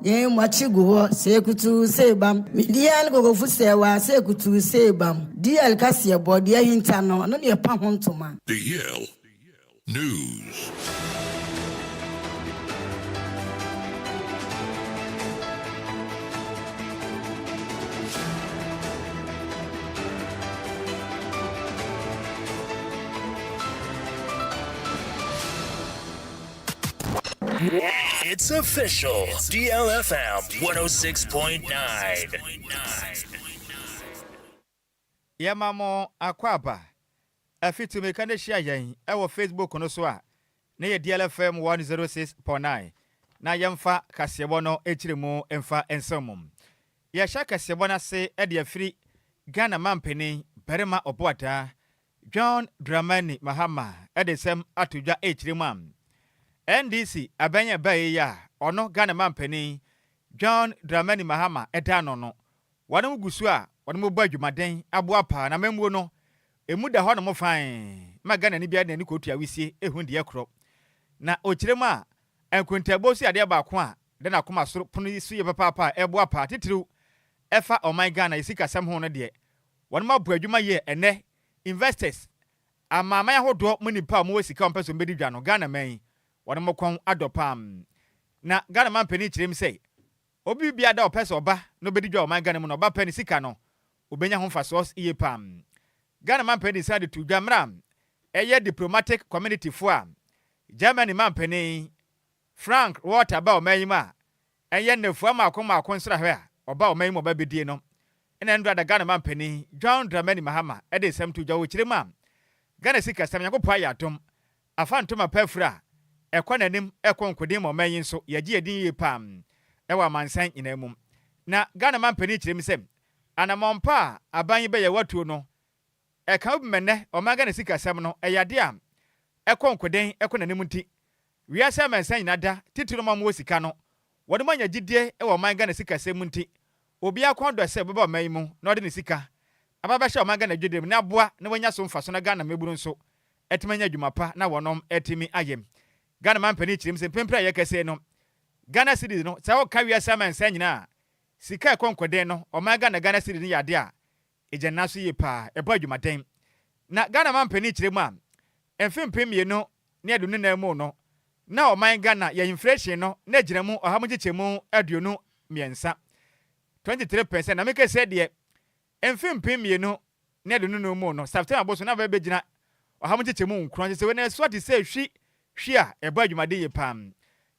Yen Machigo, Sekutu Sebam, Midian Gogofusewa, Sekutu Sebam, DL Cassia Bodia Hintano, and only a Pahontoma. DL News. It's official. DLFM 106.9. Yamamo Akwaba. Afitu mekane share yen ewo Facebook no so a na ye DLFM 106.9 na yemfa kasebo no echiremu emfa ensomum. Ye sha kasebo na se e de afiri Ghana mampeni Berema Oboata John Dramani Mahama e de sem atudwa echiremu am. NDC abanya baye ya ono Ghana mampeni John Dramani Mahama edano no wanam gusu a wanam bo adwumaden aboapa na memwo no emu da ho no mo fan ma Ghana ni bia na ni kotua wisie ehun de ekro na okirem a enkuntabo si ade ba ko a de na koma soro pono yi suye papa eboapa titiriw efa oman Ghana isika sam ho no de wanam abo adwuma ye ene investors amama ya hodo mu nipa mo sika ompeso mbedi dwa no Ghana man wanam kon adopam na Ghana man pani kirem sei obi bia da opeso oba no bedi dwa oman Ghana mu no oba pani sika no obenya ho fasos iye pam Ghana man pani decide to dwamra eye diplomatic community fo a Germany man pani Frank Walter ba omanima eye nefu amakoma akonsra hwe a oba omanima oba bedie no ena ndra da Ghana man pani John Dramani Mahama e de sem to dwa wo kirema Ghana sika sam yakopo ayatom afantoma pafra ekwa nanim ekonkode mo manyin so yagie edin ye pam ewa mansan inamum na Ghana man pani kirem sem anamompa aban be ye watuo no eka obimene omaga na sika sam no eyade a ekonkoden ekonanim nti wiase mansan inada titiro mamo sika no wode manya gidie ewa omaga na sika sam nti obi akondo se beba omanyimu na ode ne sika ababa hye omaga na gidiem na aboa na wanya so mfa so na Ghana meburu nso etimanya adwumapa na wonom etimi ayem Ghana man pani chirim se pempra ye kese no Ghana city no sa wo ka wiase mansan nyina sika ekonkoden no omaga na Ghana city ni yade a ejanna so ye pa ebo adwumaden na Ghana man pani chirim a emfempem ye no ne adunu na mu no na oman Ghana ya inflation no na giremu ohamugechemu aduonu miensa 23% na meke se de emfempem ye no ne adunu no mu no September boso na ba begina ohamugechemu nkron se we na so de se hwi a ebo adwumaden ye pam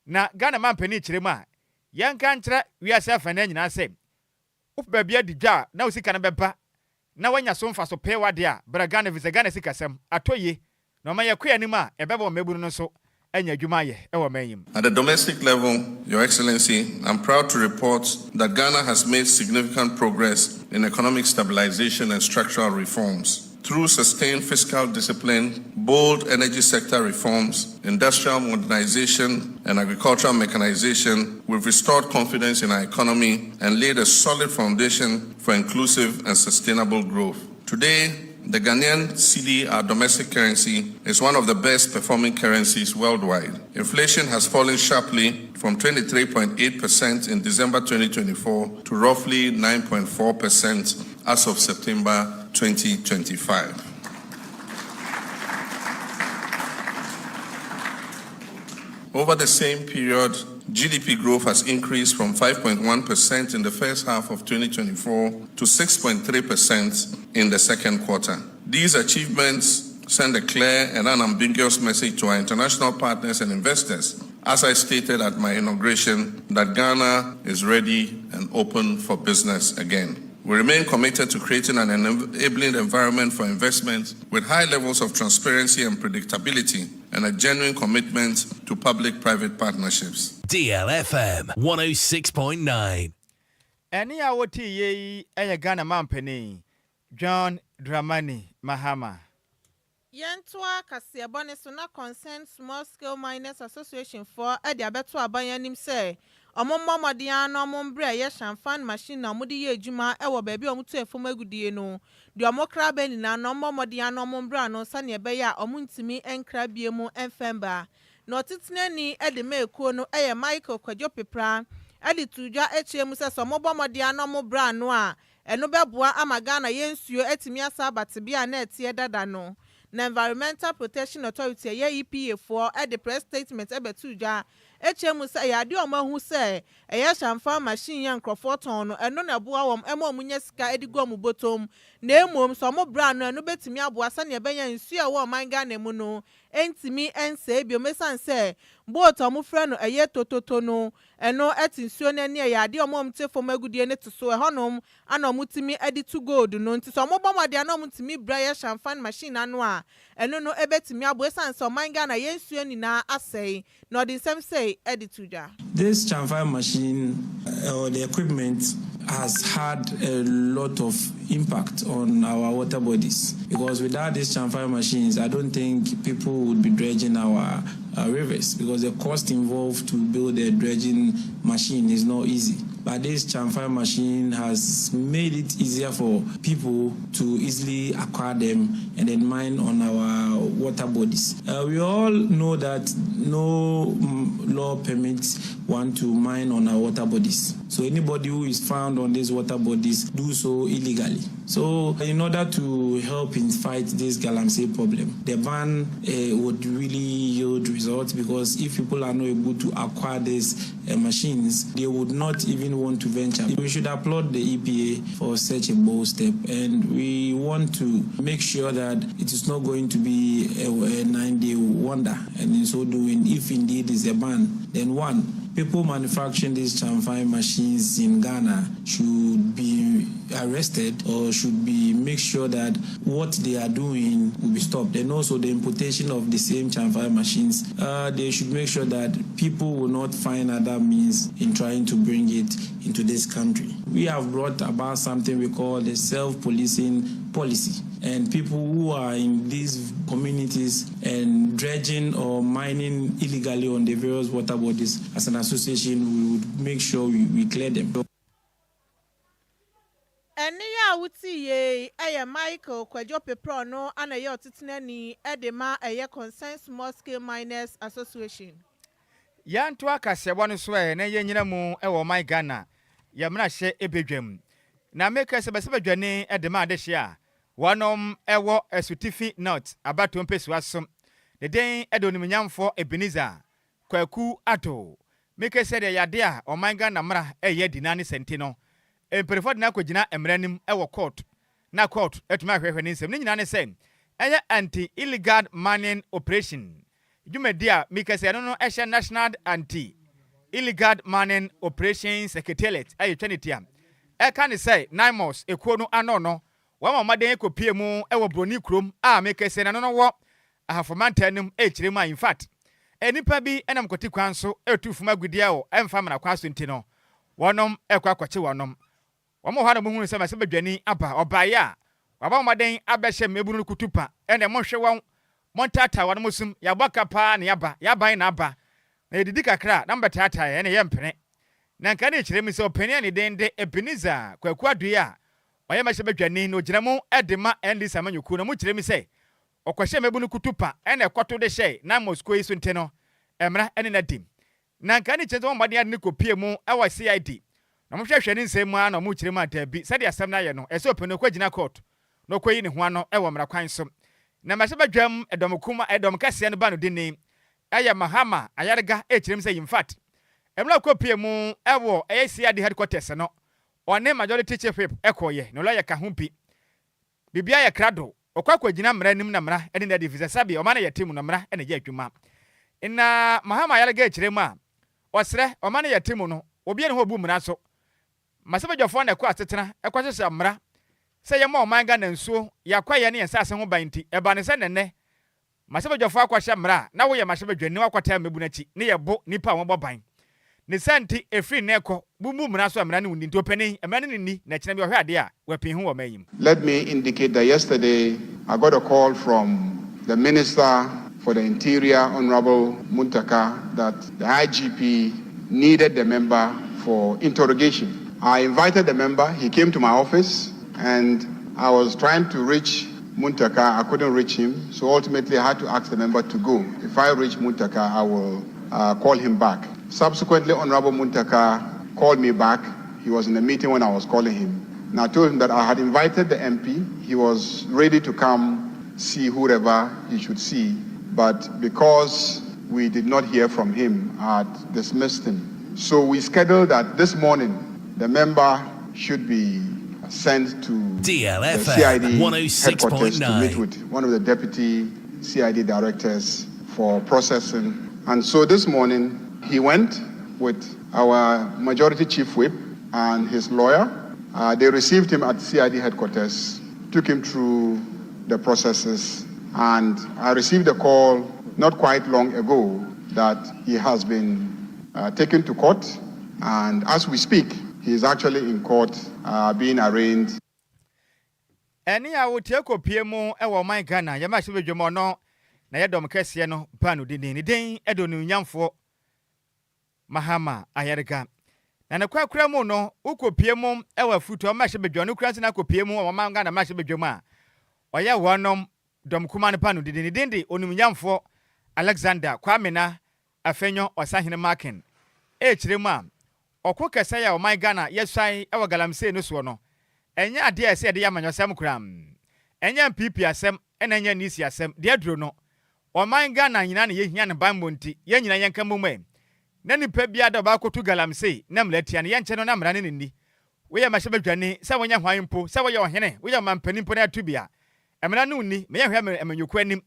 na Ghana man pani chirim a yanka nkyra wiase afana nyina se ufa bia digwa na usika na beba na wanya so mfa so pe wade a bra Ghana visa Ghana sika sam atoye na ma yakwa anim a ebebo mebunu no so anya adwuma ye ewo manyim. At the domestic level, Your Excellency, I'm proud to report that Ghana has made significant progress in economic stabilization and structural reforms. Through sustained fiscal discipline, bold energy sector reforms, industrial modernization, and agricultural mechanization, we've restored confidence in our economy and laid a solid foundation for inclusive and sustainable growth. Today, the Ghanaian cedi, our domestic currency, is one of the best performing currencies worldwide. Inflation has fallen sharply from 23.8% in December 2024 to roughly 9.4% as of September 2025. Over the same period, GDP growth has increased from 5.1% in the first half of 2024 to 6.3% in the second quarter. These achievements send a clear and unambiguous message to our international partners and investors, as I stated at my inauguration, that Ghana is ready and open for business again. We remain committed to creating an enabling environment for investment with high levels of transparency and predictability and a genuine commitment to public-private partnerships. DLFM 106.9. Any awoti ye Ghana mampeni John Dramani Mahama. Yentwa Kasiabone Suna Concern Small Scale Miners Association for Ediabeto Abayanim say. Omo mamadiano ombre ye shamfan machine na omudi ye adwuma ewo baabi omuto efom agudie no de omokra bani na no mamadiano ombra no sane ebe ya omuntimi enkra bie mu enfemba na otitinani ede mekuo no eye Michael Kwadwo Pepra edi tuja echiem se so mo bomode ano mo bra no a eno beboa ama Ghana yensuo etimi asa batebia na etie dada no na Environmental Protection Authority EPA for the press statement ebetuja echemu se ya de omahu se eya shamfa machine yan crofordton no eno na boa wom ema omunya sika edigo mu botom na emom so mo bra no eno betimi aboa sa ne ebenya nsu a wo man Ghana mu no entimi ense biomesan se boat omo frɛ no eye tototo no eno etinsuo na ne ya de omom tefom agudie ne to so ehonom ana omutimi edi to gold no nti so mo bomode ana omutimi bra ya shamfan machine ano a eno no ebetimi aboa san so man Ghana yensuo ni na asɛe no the same say edituja. This chamfire machine or the equipment has had a lot of impact on our water bodies, because without these chamfire machines, I don't think people would be dredging our rivers, because the cost involved to build a dredging machine is not easy. But this chamfire machine has made it easier for people to easily acquire them and then mine on our water bodies. We all know that no law permits one to mine on our water bodies. So anybody who is found on these water bodies do so illegally. So in order to help in fight this galamsey problem, the ban would really yield results, because if people are not able to acquire these machines, they would not even want to venture. We should applaud the EPA for such a bold step, and we want to make sure that it is not going to be a 9-day wonder. And in so doing, if indeed is a ban, then one, people manufacturing these chamfire machines in Ghana should be arrested, or should be make sure that what they are doing will be stopped. And also the importation of the same chamfire machines, they should make sure that people will not find other means in trying to bring it into this country. We have brought about something we call the self-policing policy. And people who are in these communities and dredging or mining illegally on the various water bodies, as an association, we would make sure we clear them. Eniya wuti ye eye Michael Kwadwo Peprono ana ye otitinani edema eye Concerned Small Scale Miners Association. Yanto akasebo no so na ye nyina mu ewo my Ghana ye mra hye ebedwam na make sebedwane edema adehye a wonom ewo esutifi not abato mpesiwa som de den edonim nyamfo Ebenezer Kwaku Ato make said yade a o my Ghana mra eye dinane senti no emperefo de na kwagina emranim ewo court na court etuma hwehwe ne nsem ne nyina ne sen eye anti illegal mining operation Jumedia Mikase no Esha National Anti Illegal Mining Operations Secretariat ayi twanitia e kan say 9 months ekuo no anono wa mamaden ekopie mu ewo broni krom a Mikase na no wo ahafomantanum echirema in fact enipa bi enam koti kwan so etufuma gudia wo emfa mara kwaso ntino wonom ekwa kwache wonom womo hwa na muhunu se mase badwani aba obaya wa mamaden abehye mebunu kutupa ene mohwe won montata wan musum ya baka pa na yaba na aba na edidi kakra na mbetata ene yempene na nka ne kyerem se opene ne dende Ebenezer Kwaku Adoe a oye ma hyebadwani no gyinamu edema endi samanyuku na mu kyerem se okwahye mebunu kutupa ene ekoto de hye na Moscow iso nte no emra ene na dim na nka ne kyerem mmade ade ne kopie mu ewa CID na mo hwehwe ne nsem a na mo kyerem atabi sade asem na ye no ese opene kwa gyina court no kwayi ne ho ano ewa mra kwan so na masebadwam edomkuma edom kase no ba no dini aya mahama ayarga echirem say in fact emla kopie mu ewo ACD headquarters no one majority chief whip ekoye no lawyer ka humpi bibia ya krado okwakwa gina mra nim na mra ene na divisa sabi o mana yetim no mra ene ye adwuma ina mahama ayarga echirem a osre o mana yetim no obi ene ho bu mra so masebadwafo na kwa atetena ekwahye mra say your mom manga nansuo yakwaye ne yensase ho banti eba ne se nenne masebadwafo akwahye mra na wo ye masebadwani wakwata mebunachi ne yebo nipa won boban ne santi efri ne ekọ bubu mra so mra ne wundi ntopeni emra ne ni na kina bi ohwe ade a wapin ho wo mayim. Let me indicate that yesterday I got a call from the Minister for the Interior, Honorable Muntaka, that the IGP needed the member for interrogation. I invited the member, he came to my office, and I was trying to reach Muntaka. I couldn't reach him, so ultimately I had to ask the member to go. If I reach Muntaka, I will call him back. Subsequently, Honorable Muntaka called me back. He was in a meeting when I was calling him. And I told him that I had invited the MP. He was ready to come see whoever he should see. But because we did not hear from him, I had dismissed him. So we scheduled that this morning the member should be sent to DLFM, the CID 106.9 headquarters to meet with one of the deputy CID directors for processing. And so this morning he went with our majority chief whip and his lawyer. They received him at CID headquarters, took him through the processes, and I received a call not quite long ago that he has been taken to court, and as we speak, he is actually in court being arraigned. Any I would take a PMO or my Ghana, Yamashi Jomono, Nayadom Cassiano, Panu Dini, Edonu Yamfo Mahama, Ayarga. And a quack cramono, Uko PMO, our foot or Mashabe John, Ukrasinaco PMO or Mangana Mashabe Joma. Or ya one Dom Kuman Panu Dini, Onum Yamfo, Alexander, Kwamina, Afenyo or Sahina Markin. H. Rema. Okoka saya o my Ghana yesai e galamse no so no enya ade a se de yamanyosem kram enya PP asem enya nisi asem de aduro no o my Ghana nyina na yehia ne bambo nti ye nyina yenka momwe na nipa bia da ba kotu galamse na mlatia ne yenche no na mrane ne ni we ya mahye badwane se wonya hwan mpo se woye ohene we ya mampani mpo na atubia emra no ni me yehwe amanyuku anim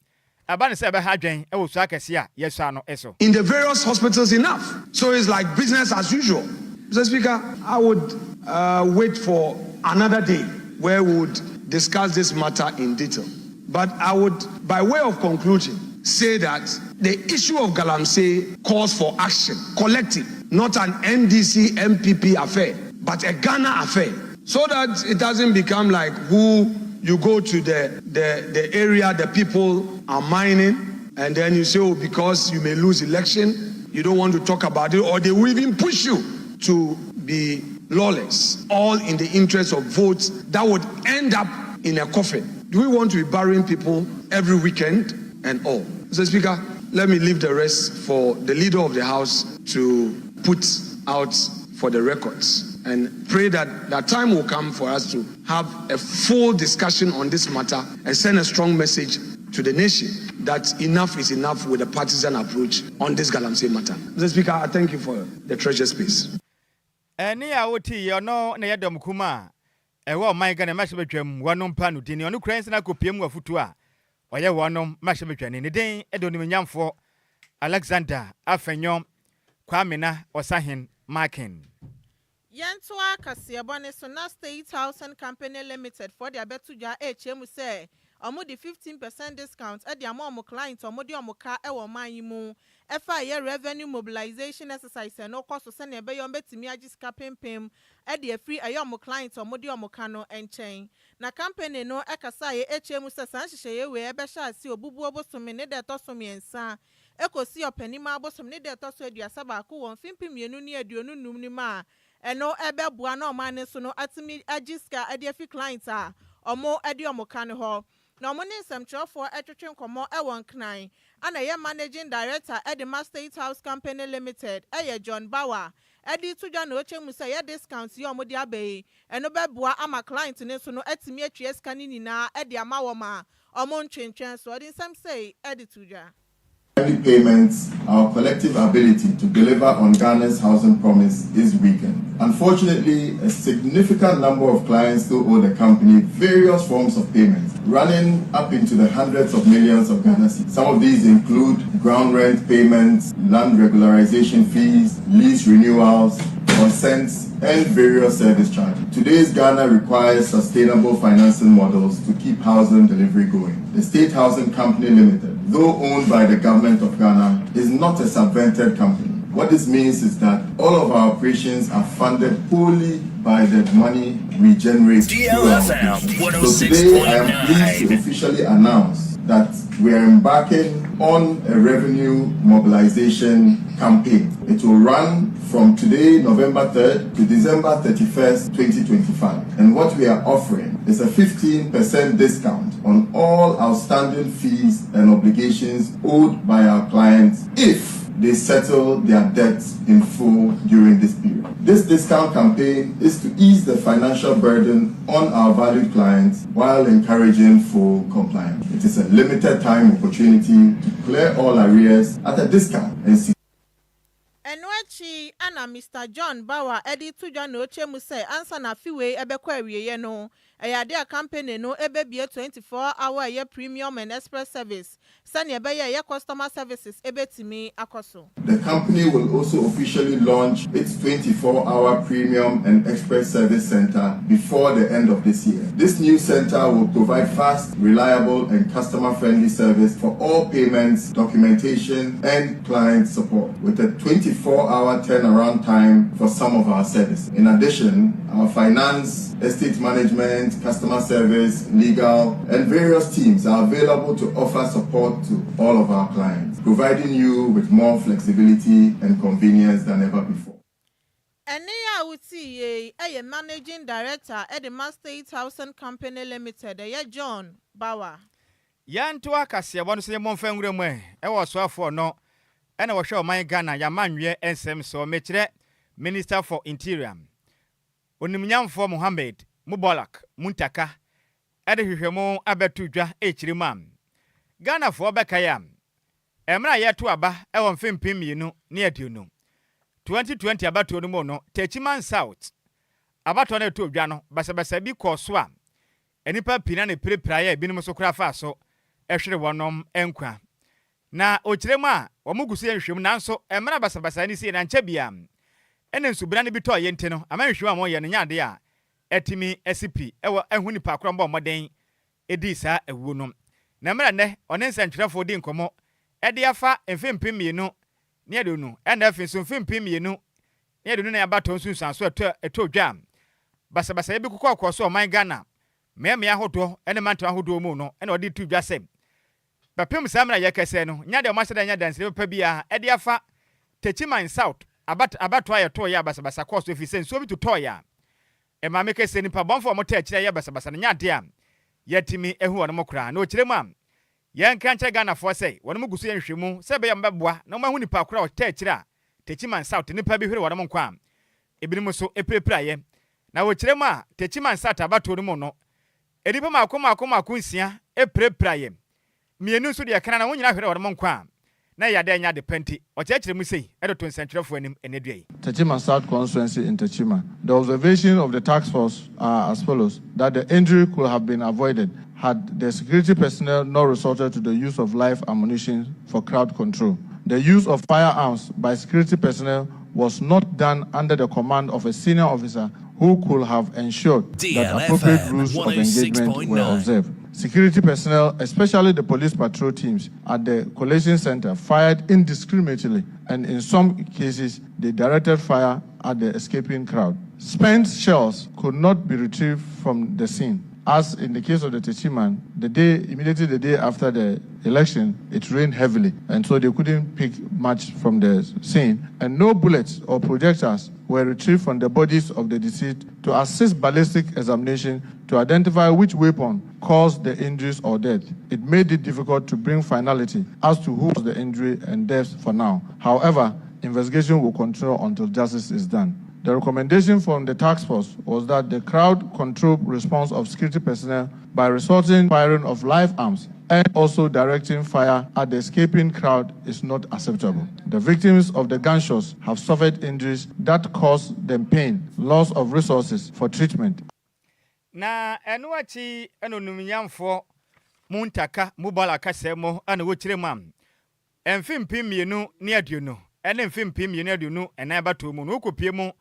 abane se be ha dwen e wo so akese a yeso no eso in the various hospitals enough, so it's like business as usual. Mr. Speaker, I would wait for another day where we would discuss this matter in detail. But I would, by way of conclusion, say that the issue of Galamsey calls for action, collective, not an NDC MPP affair, but a Ghana affair, so that it doesn't become like who you go to the area the people are mining, and then you say, oh, because you may lose election, you don't want to talk about it, or they will even push you to be lawless, all in the interest of votes that would end up in a coffin. Do we want to be burying people every weekend and all? Mr. Speaker, let me leave the rest for the leader of the House to put out for the records, and pray that that time will come for us to have a full discussion on this matter and send a strong message to the nation that enough is enough with a partisan approach on this Galamsey matter. Mr. Speaker, I thank you for the treasure space. Any I would tea or no, Nayadom Kuma. A well, my Ghana Mashabetram, one on Panu, Dini, on Ukraine, and I could PM of Futua. Or ya one on Mashabetran in the day, Edonium for Alexander, Afenyon, Kwamina, or Sahin, Markin. Yantua Kasiabone Sona State House and Company Limited for the Abetuja HM say. Omo the 15% discount at the amount clients or modi omoka ewo mayimu FIA revenue mobilization exercise no cost to send a bayon betimi Agyei Sikapa pim at the free ayomo clients or modi omokano and chain. Na company no ekasa HM sasanshye we ebesha si obubu obosomi ne de tosomi ensa ekosi opanima obosomi ne de toso aduasa ko won fimpim yenu ni aduonu num ni ma eno ebe bua na omane so no atimi Agyei Sika adefi clients a omo ade omokano ho. Na money some for etwetwen komo ewon knan ana ye managing director at the State House Company Limited John Bauer edi tuja na oche mu say discount ye omodi abai eno beboa ama client ne so no atimi atwie ska ni nyina edi ama wo ma omo ntwentwen so odi some say edi tuja payments, our collective ability to deliver on Ghana's housing promise is weakened. Unfortunately, a significant number of clients still owe the company various forms of payments, running up into the hundreds of millions of Ghana cedis. Some of these include ground rent payments, land regularization fees, lease renewals, consents, and various service charges. Today's Ghana requires sustainable financing models to keep housing delivery going. The State Housing Company Limited, though owned by the government of Ghana, is not a subvented company. What this means is that all of our operations are funded wholly by the money we generate. DLFM 106.9. So today I am pleased to officially announce that we are embarking on a revenue mobilization campaign. It will run from today, November 3rd, to December 31st, 2025. And what we are offering is a 15% discount on all outstanding fees and obligations owed by our clients if they settle their debts in full during this period. This discount campaign is to ease the financial burden on our valued clients while encouraging full compliance. It is a limited time opportunity to clear all arrears at a discount and see. Enwachi ana Mr. John Bawa edi tuja no chemu say answer na fiwe ebekwa awieye no eyade a campaign no ebebie 24-hour ye premium and express service sani ebeye ye customer services ebetimi akoso. The company will also officially launch its 24-hour premium and express service center before the end of this year. This new center will provide fast, reliable and customer-friendly service for all payments, documentation and client support with a 24-hour turnaround time for some of our services. In addition, our finance, estate management, customer service, legal, and various teams are available to offer support to all of our clients, providing you with more flexibility and convenience than ever before. Enia Uti, a managing director at the Master 8000 Company Limited, John Bawa. Yantua Cassia, one say Monfengre, I was so for no, and I was sure my Ghana, Yamanwe, and Sam so Metre, Minister for Interior. Oniminyam for Mohammed, Mubalak, Muntaka, Edihemo Abetuja, Rimam. Ghana for Bekayam. Emra yetu aba, ewon fimpim yinu, near Duno. 2020 abato no mono, Techiman South. Abato ne to Jano, Basabasabi Koswa. Enipa pinane pre prayer, Binimusokra faso, Eshere wanom, Enquire. Na Ochirema, Wamugusi and Shim Nanso, Emra Basabasani si and Chebiam. Enen subrani bito yenteno amanhwa mo ye nyade a etimi SCP ewo ehuni pakrombo moden edisa ewu no na mra ne onensa ntwerefo di nkomo ede afa emfempem mienu ne ade nu ena afenso emfempem mienu ne ade nu na abato nsunsan so eto dwam basabasa ebi kokọ akoso oman Ghana meme ahodo ene manto ahodo mu no ena ode tu dwasem bapem samra yekese no nyade o maseda nya danse pa bia ede afa Techiman South abato aye to ya basabasa course efisen so bi to to ya e ma meke se nipa bonfo mo ta kire ya basabasa nya de am yetimi ehu won mo kra na o kire mu am yen kan che Ghana for say won mo gusu yen hwemu se be ya mbeboa na mo hu nipa kra o ta kire a Techiman South nipa bi hwere won mo kwa ebinim so eprepra ye na o kire mu a Techiman South abato no mo no edipa makoma nsia eprepra ye mienu so de kana na wonyina hwere won mo kwa na yade nya de penti o chekire mu sei edo to nsentwerefo anim enedue Techiman South constituency in Techiman. The observation of the task force are as follows: that the injury could have been avoided had the security personnel not resorted to the use of live ammunition for crowd control. The use of firearms by security personnel was not done under the command of a senior officer who could have ensured that appropriate rules of engagement were observed. Security personnel, especially the police patrol teams at the collation center, fired indiscriminately, and in some cases, they directed fire at the escaping crowd. Spent shells could not be retrieved from the scene. As in the case of the Techiman, immediately the day after the election, it rained heavily, and so they couldn't pick much from the scene, and no bullets or projectiles were retrieved from the bodies of the deceased to assist ballistic examination to identify which weapon caused the injuries or death. It made it difficult to bring finality as to who caused the injury and death for now. However, investigation will continue until justice is done. The recommendation from the task force was that the crowd control response of security personnel by resorting to firing of live arms and also directing fire at the escaping crowd is not acceptable. The victims of the gunshots have suffered injuries that cause them pain, loss of resources for treatment. Na enuachi enonumyamfo muntaka mubala kasemo ana wochire mam emfimpi mienu ne aduonu ene emfimpi mienu aduonu ena abato mu no kopie mu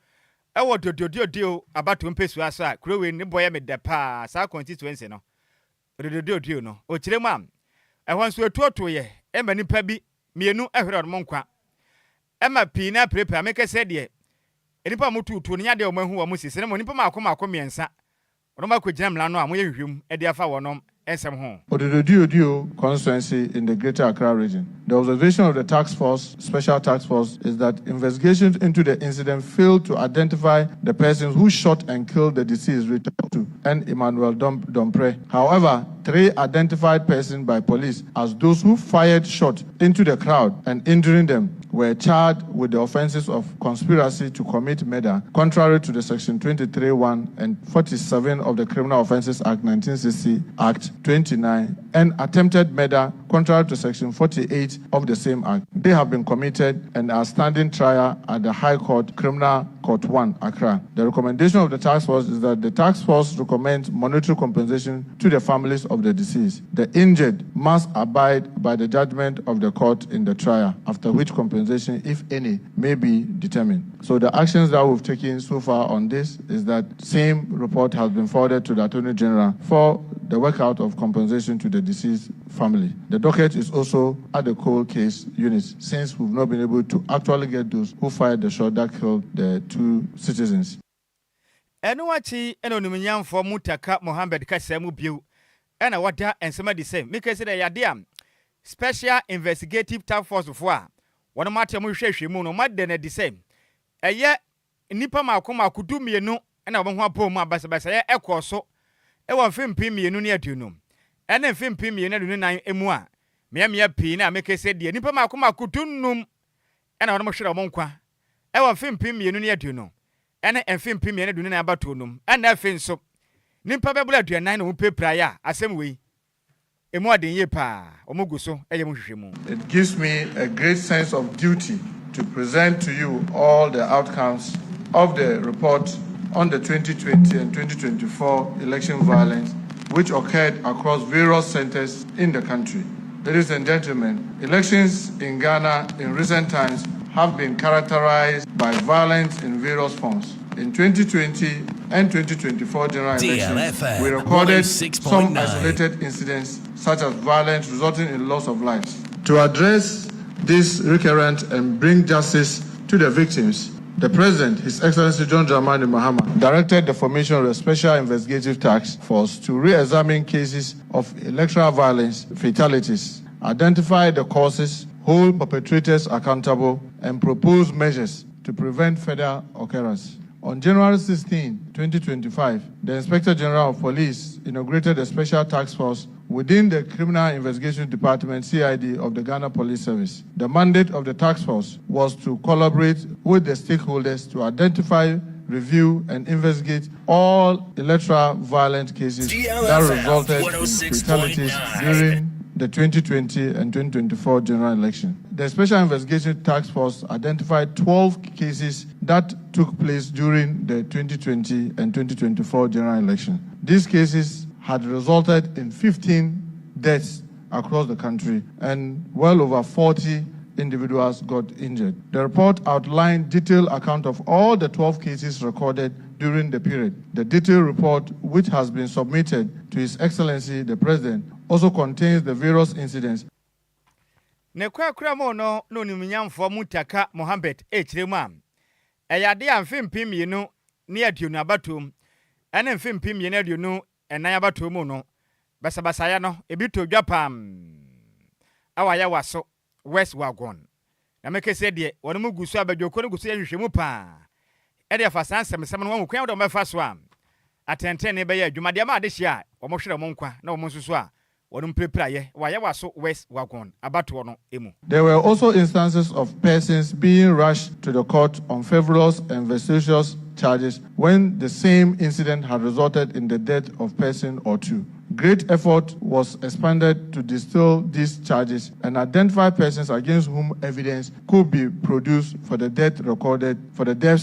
ewo dododio abato mpesu asa krowe ne boye medepa sa constituency no dododio no ochire mam ehwanso etuoto ye ema nipa bi mienu ehwere no nkwa ema pi na prepare mekese de enipa mututu ne yade o mahu wo musisi ne mo nipa makoma miensa Roma ko jam lano amoye hwehwem e dia fa wonom ensem ho. Odi constituency in the Greater Accra region. The observation of the task force, special task force, is that investigations into the incident failed to identify the persons who shot and killed the deceased, Richard to and Emmanuel Dompre. However, 3 identified persons by police as those who fired shots into the crowd and injuring them were charged with the offenses of conspiracy to commit murder, contrary to the Section 23(1) and 47 of the Criminal Offences Act 1960, Act 29, and attempted murder, contrary to Section 48 of the same Act. They have been committed and are standing trial at the High Court, Criminal Court 1, Accra. The recommendation of the task force is that the task force recommends monetary compensation to the families of the deceased. The injured must abide by the judgment of the court in the trial, after which compensation, if any, may be determined. So the actions that we've taken so far on this is that same report has been forwarded to the Attorney General for the workout of compensation to the deceased family. The docket is also at the cold case unit, since we've not been able to actually get those who fired the shot that killed the two citizens. Enuachi enonumnyam for Mutaka Mohammed Kasemu Biu. And wada and some of the same. Make say yadia special investigative task force for one matter mushe no mad than the same. A year nipa makoma kudu mienu and a one po ma basa echo so. E one film pimi near tunum. And then film pimi nine emua. Mia pina make say dear nipa makoma kudunum and a one mushra monkwa. E one film pimi near tunum. And then film pimi and dunina abatunum. And that fin so. Nimpa bebula aduanan no pe praya asem we emu aden ye pa omoguso eye mo hwehwemu. It gives me a great sense of duty to present to you all the outcomes of the report on the 2020 and 2024 election violence which occurred across various centers in the country. Ladies and gentlemen, elections in Ghana in recent times have been characterized by violence in various forms. In 2020 and 2024 general elections, DLFM, we recorded 106.9. some isolated incidents such as violence resulting in loss of lives. To address this recurrent and bring justice to the victims, the President, His Excellency John Dramani Mahama, directed the formation of a special investigative task force to re-examine cases of electoral violence fatalities, identify the causes, hold perpetrators accountable, and propose measures to prevent further occurrence. On January 16, 2025, the Inspector General of Police inaugurated a special task force within the Criminal Investigation Department, CID, of the Ghana Police Service. The mandate of the task force was to collaborate with the stakeholders to identify, review, and investigate all electoral violent cases that resulted in fatalities during the 2020 and 2024 general election. The Special Investigation Task Force identified 12 cases that took place during the 2020 and 2024 general election. These cases had resulted in 15 deaths across the country and well over 40 individuals got injured. The report outlined detailed account of all the 12 cases recorded during the period. The detailed report, which has been submitted to His Excellency the President, also contains the various incidents. Nekwa kramo no nimnyamfo Mutaka Mohammed Echirema. Eyade amfim pimienu ne aduonu abatom. Ene mfim pimienu aduonu enan abatom no. Basabasaya no ebito dwapam. Awaya waso West Wagon. Na meke se de wonu mugusu abadwoko no gusu yehwehwemu pa. Ede afasan semsem no won do mefa so am. Atenten ne be ya adwumade ma ade hia wo hwere mo nkwa na wo nsusu a There were also instances of persons being rushed to the court on frivolous and vexatious charges when the same incident had resulted in the death of person or two. Great effort was expended to distill these charges and identify persons against whom evidence could be produced for the deaths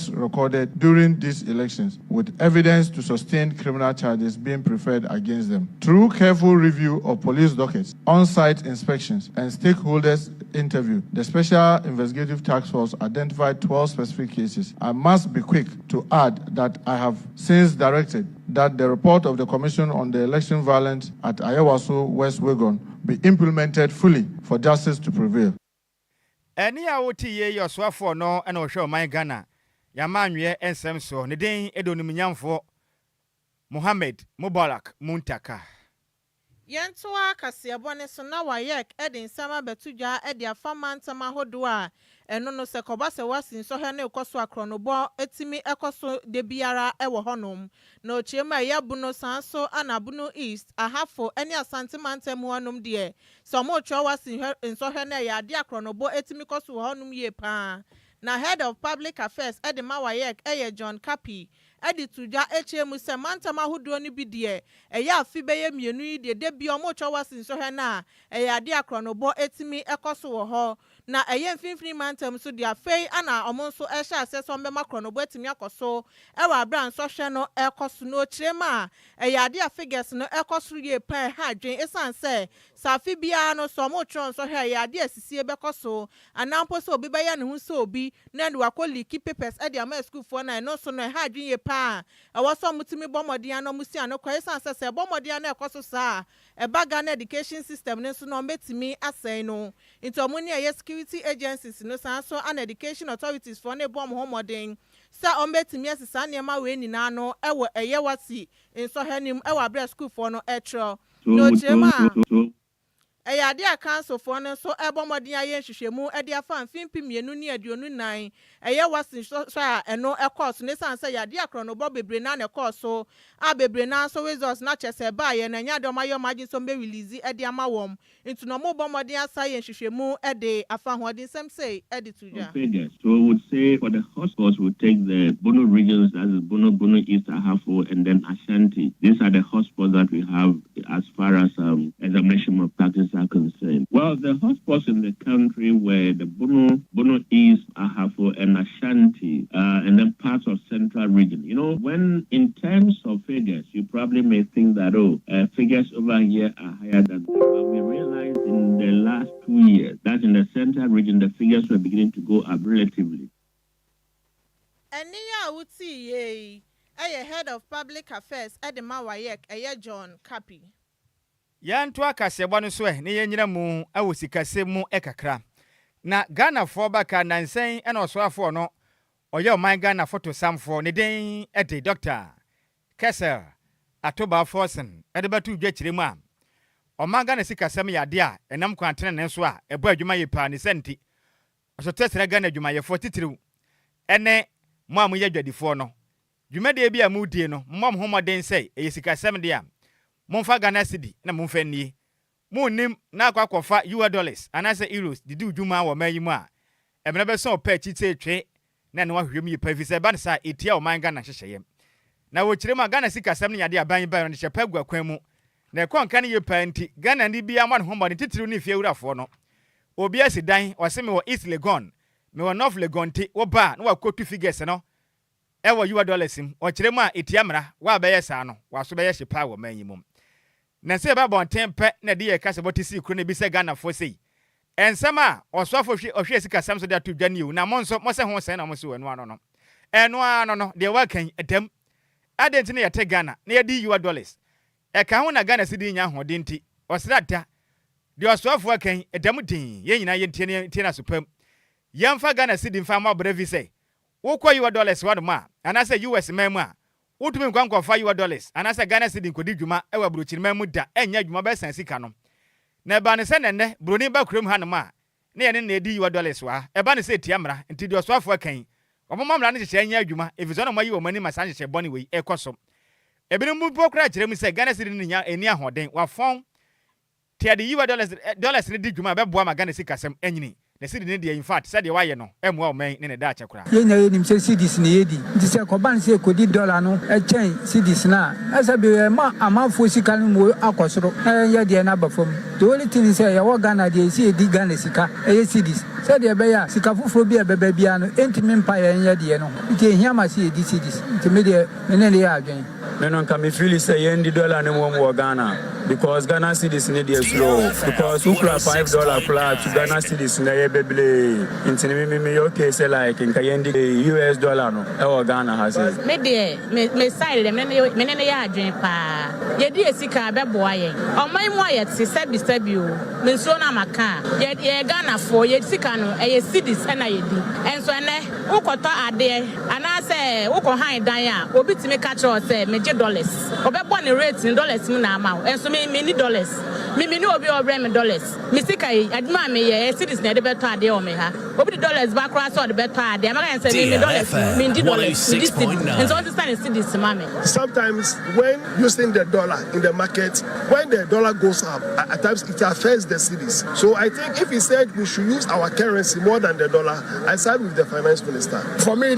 recorded during these elections, with evidence to sustain criminal charges being preferred against them. Through careful review of police dockets, on-site inspections, and stakeholders interview, the Special Investigative Task Force identified 12 specific cases. I must be quick to add that I have since directed that the report of the Commission on the Election Violence at Ayawaso West Wagon be implemented fully for justice to prevail. Any awoti ye your swafo no and osho my Ghana. Yamanwe ensem so ne den edonumnyamfo Mohammed Mubarak Muntaka. Yentoa Kasiabone so na wayek edin sama betudwa edi afamantama hodo a eno no se kobase wasin so he na ekoso akronobo etimi ekoso de biara ewo honom na ochiema yabuno sanso anabuno east ahafo eni asantemantemu honom de so mo twa wasin so he na ya de akronobo etimi koso honom ye pa na head of public affairs edima wayek eye John Kapi edi tuja echemu se mantama hodo ni bidie eya afibeye mienu yi de bia mo twa wasin so he na eya de akronobo etimi ekoso wo ho na eye mfimfini mantam so dia fei ana omo nso ehya aseso mbema kronobo etimi akoso ewa abran so hwe no ekoso no chirema eya de figures no ekoso ye pan ha dwen esan se safi bia no so mo tron so hwe eya de asisie bekoso anampo so obi beya ne hu so obi na ndi wakoli keep papers e de ama school for na no so no ha dwen ye pa ewo so mutimi bomodian no musia no kwa esan se bomodian na ekoso sa eba Ghana education system ne so no metimi asen no into omuni eye security agencies no so and education authorities for ne bom homodin sa ometimi asesa niema we nyina no ewo eye wasi enso hanim ewo abra school for no etro no chema eya de council for no so ebomodin aye hwehwemu e de afa mfimpi mienu ne aduonu nan eye wasi so eno ekos ne sanse ya de akro no bo bebre na ne koso a bebre na so results na chese ba ye na nya de mayo magin so be release e de amawom into no mo bomodin asaye hwehwemu e de afa hodin sem say e de tuja. So we would say for the hotspots we take the Bono regions, that is Bono East, Ahafo, and then Ashanti. These are the hotspots that we have as far as examination of practice are concerned. Well, the hotspots in the country were the Bono East, Ahafo, and Ashanti, and then parts of Central region. You know, when in terms of figures, you probably may think that, figures over here are higher than that. But we realized in the last 2 years that in the Central region, the figures were beginning to go up relatively. Eniya uti ye, head of public affairs, Edema Wayek, John Kapi. Yantoa Kasiabone so ne yenyina mu awosikase mu ekakra na Ghana for baka nansen ena osoafo no oye oman Ghana photo samfo ne den ede Dr. Kessel Atoba Forsen ede batu dwachiremu a oman Ghana sikasem yade a enam kwantene ne so a ebo adwuma ye pa ne senti oso tesere Ghana adwuma ye fo titiriw ene mo amu ye dwadifo no dwuma de bia mu die no mo homoden sei eyesikasem de a Monfa Ghana cedi na monfa nie monnim na akwakofa $US anase euros didi udwuma wo mayimu a emre be so pa chite twe na ne wahwem yi pa fi se ba ne sa etia o man Ghana hyehyem na wo kirema Ghana sikasem ne yade aban ba no hyepa gwa kwan mu na ekon ye pa nti Ghana ndi bia ma ne hombo ne titiru ne fiewurafo no obi asidan waseme wo East Legon me wo North Legon ti wo ba na wakotu figures no ewo $US im o kirema etia mra wa ba yesa no waso ba ye hyepa wo mayimu na se ba bon tempe na de ye kase botisi kro na bi se Ghana fo sei ensama osofo hwe sikasam so de atu dwane na monso mo se ho sen na mo se wanu ano no de wa kan edam adenti na yete Ghana na ye di $US e ka ho na Ghana se di nya hode nti osrata de osofo kan edam din ye nyina ye ntie na sopam yemfa Ghana se di mfa ma brevi sei wo kwa $US wadu ma anase US memu a utumi nkwankwa fa $US anase Ghana cedi nkodi dwuma ewa brochirima mu da enya dwuma be san sika no na ba ne se nenne broni ba kurom hanom a na ye ne na edi $US wa e ba ne se tia mra nti de osoafo akan omoma mra ne hye enya dwuma efizo na mayi wo mani masan hye boni we ekoso ebinim bu pokra kirem se Ghana cedi ne nya eni ahoden wa fon tia de $US ne di dwuma be boa ma Ghana sikasem enyini na cedi ne de in fact se de wa ye no emwa o man ne da achekura ye nya ye nim se cedis ne yedi nti se koban se kodi dollar no e chen cedis na asa be ma amafo sika no mo akosoro ye de na bafom the only thing say ye wo Ghana de se edi Ghana sika ye cedis se de be ya sika foforo bi e bebe bia no entimi mpa ye de no nti ehia ma se edi cedis nti me de ne le ya adwen me no ka me feel say ye ndi dollar ne mo Ghana because Ghana cedis ne dey slow because who cry $5 flat to Ghana cedis na ye bebele into me okay say like in kayendi $US no e Ghana has me dey me side them me ne ya adwen pa yedi esika beboa yen oman mu ayet sebi o menso na maka ye Ghana for ye sika no eye cedis na yedi enso ene ukọtọ ade ana se ukọ han dan a obi timi ka kire o se meje dollars obebo ne rate in dollars mu na ama enso me ni dollars me ni obi obre me dollars me sika yi aduma me ye cedis na de beto ade o me ha obi the dollars ba kra so de beto ade amaka enso me dollars me di dollars me di enso what is cedis mame. Sometimes when using the dollar in the market, when the dollar goes up, at times it affects the cedis. So I think if he said we should use our currency more than the dollar, I side with the finance minister. For me,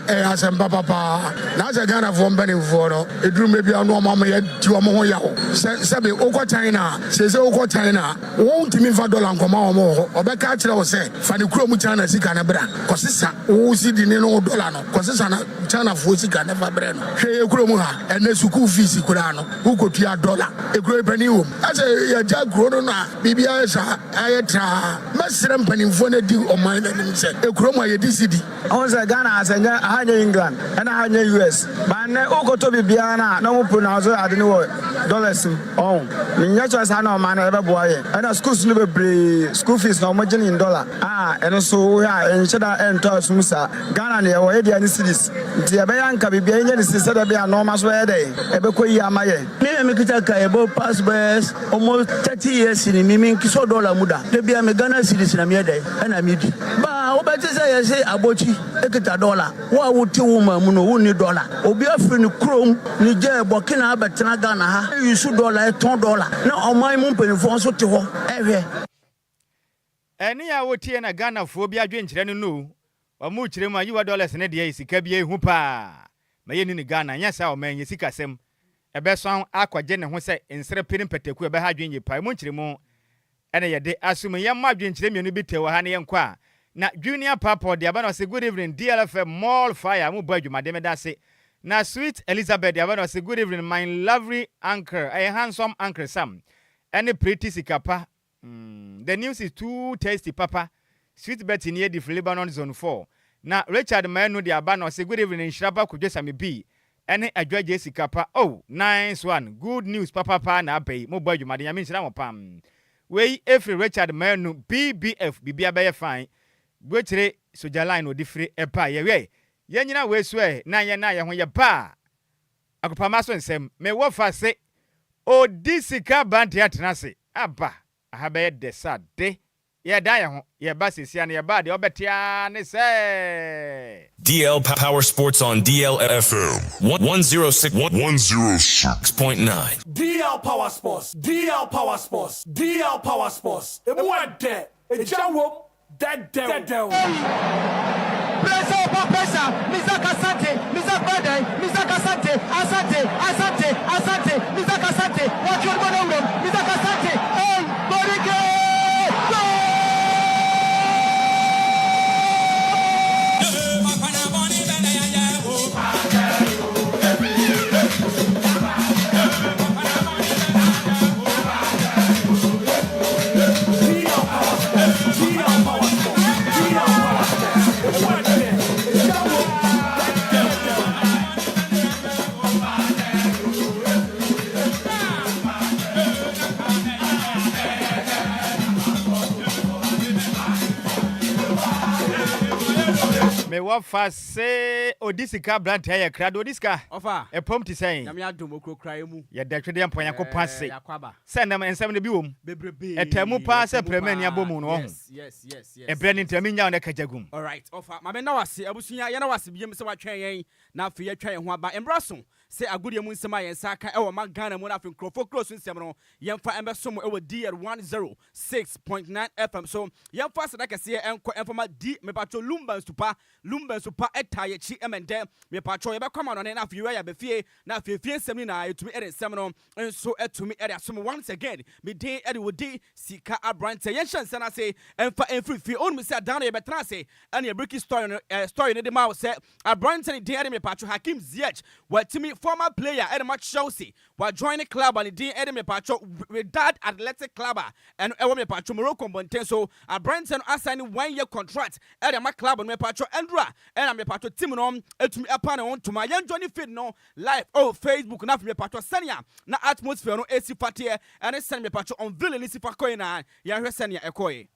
as a papa, now a Ghana from Benin for it drew maybe a normal to a more yao. Sabi Oko China, says Oko China, won't me for dollar come on more, or back at our say, Fanny Chrome China Sikanabra, Cosissa, who see the no dollar, Cosissa China for Sika never brand. Hey, Chroma, and the Suku Fisi Kurano, who could be a dollar, a great penny. As a Jack Corona, BBS, I try, Master Penny for the deal of mine and said, a Chroma, a DCD. Also, Ghana as a higher England and a higher US. But Oko to be Biana, no pronounce I don't know dollars. Oh, Miniatures are no man ever boy, and a school school fees no margin in dollar. And also, and Shada and Toss Musa, Ghana, or any cities. The Abayanka be being the sister of the enormous way day, Ebeko Yamaye. Mimikitaka about past bears almost 30 years in Miming Kiso dollar muda. They be a Ghana citizen a mere day, and I meet. But what I say about $1 dollar. What would you woman need dollar? Obi a friend Chrome, Niger, Burkina, but Ghana, you should $10. No, on my moon penny for so to every. Any I would in a Ghana phobia drink, no, or much rema you dollars in a day, Sikabie Hoopa. May in Ghana, yes, our man, Yesika Sem. A best song, Aqua Jen, who say, instead of pinning Petequa behind you, Pai Munchimo. And a day, assuming young margin, you be to Honey Enquire. Na Junior Papa, the Abano say good evening, DLFM, mall fire, move by you, Madame Dase. Na sweet Elizabeth, the Abano say good evening, my lovely uncle, a handsome Uncle Sam. And a pretty Sikapa. The news is too tasty, Papa. Sweet Betty near the Lebanon Zone 4. Na Richard Manu, the Abano say good evening, Nhyiraba Kwadwo Sammy B. And Adjoa Agyei Sikapa. Oh, nice one. Good news, Papa, na pay. Move by you, Madame Pam. We, every Richard Manu, BBF, BBA fine. Gwetire soja line odi free epa ye nyina we swe na ye ho ye ba akopama so nsem me wo fa se Odi Sika Abrantie atenase aba ahabe de sade ye da ye ho ye ba sesia na ye ba de obetia ne se DL Power Sports on DLFM 106.9 DL Power Sports DL Power Sports DL Power Sports e mo ade e jawo Dead down. Pressure, Mr. Kasante, Mr. Friday, Mr. Kasante, Asante, Mr. Kasante, watch your money, Mr. Kasante, and body me wo fa se Odi Sika Abrantie ya krado Odi Sika ofa e pom ti sen na me adom okokra mu ye da twede empon yakopase se na ensem ne bi wom bebrebe etemu pa se premani abomu no yes e bre ni ntami nya na kajagum all right ofa ma me na wase abusunya ye na wase biem se watwen yen na afi ye twen ho aba embraso se agudie mu nsema yen saka e wo ma Ghana mu na afi krofo close nsem no yen fa embeso mu e wo DL 106.9 FM so yen fa se da kase enko enfama di me pacho Lumba super etaye chi emende me pacho ye be kwama no na afi ya be fie na afi fie nsem ni na etumi ere nsem no enso etumi ere asom once again me dey ere Odi Sika Abrantie yen shanse na se enfa enfri fie on me se down ye betra se ene e breaking story ne de ma se Abrantie dey ere me pacho Hakim Ziyech watimi former player ere ma Chelsea wa join the club and dey ere me pacho with that athletic club and e wo me pacho Morocco bonten so Abrantie no assign 1 year contract ere ma club no me pacho Andra and me patro team no etumi epa ne on toma yen join feed no live Facebook na me patro senia na atmosphere no esi fate and send me patro on villain esi fa koy na ya hwe senia ekoy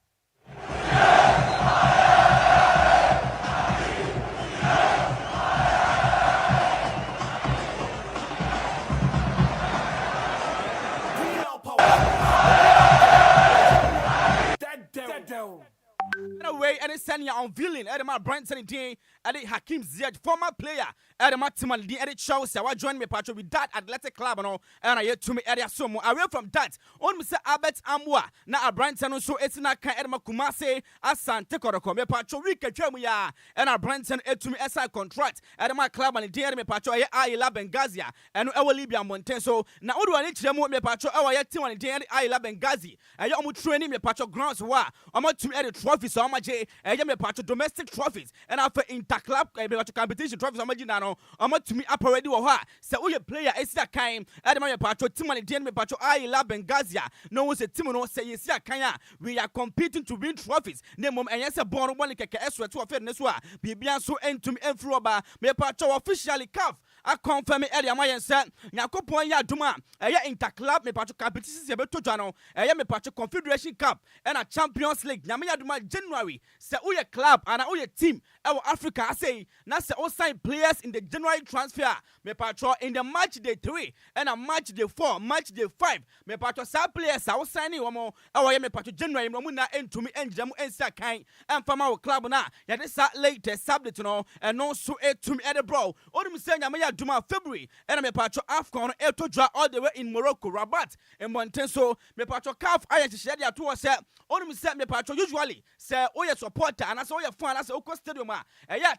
Anyway, and send you on villain. Edema Branson Day, Eddie Hakim Ziyech, former player. Edema Timal D. Eddie Chelsea. I join me patro with that athletic club and I yet to me area sumo. Away from that, on Mr. Albert Amwa. Na Branson so it's not kind Edema Kumase Asan Tekoroko. Me patro week ya and Branson to me SI contract. Edema club and the me patro Ayla Bengazia and our Libya Montenso. Now do I need to me patro our yet team and the Ayla Bengazi. And you training me patro grounds wa. I'm to me edit trophies so much me patro domestic trophies and after interclub competition trophies no I'm to me up already or ha say we player is that kind me patro team and the me patro Ayla Bengazia no one say team no say yes kanya we are competing to win trophies name and yes a born one keke eswe to affair neswa bibia so to me enfroba me patro officially CAF I confirm me area my say yakopon ya duma interclub me patro competition se beto dwa no me patro Confederation Cup and a Champions League nyame ya duma January say we club and we team our Africa I say na say all sign players in the January transfer me patro in the match day 3 and a match day 4 match day 5 me patro sa players I signing one our me patro January no na entumi enjam ensa kan and from our club na ya this latest subject no and no so to me at the bro only say nyame ya duma February and me patro AFCON Adjoa all the way in Morocco Rabat and Montenso me patro CAF I share dia to say only say me patro usually say oh your supporter and I say oh your fan I say Oko stadium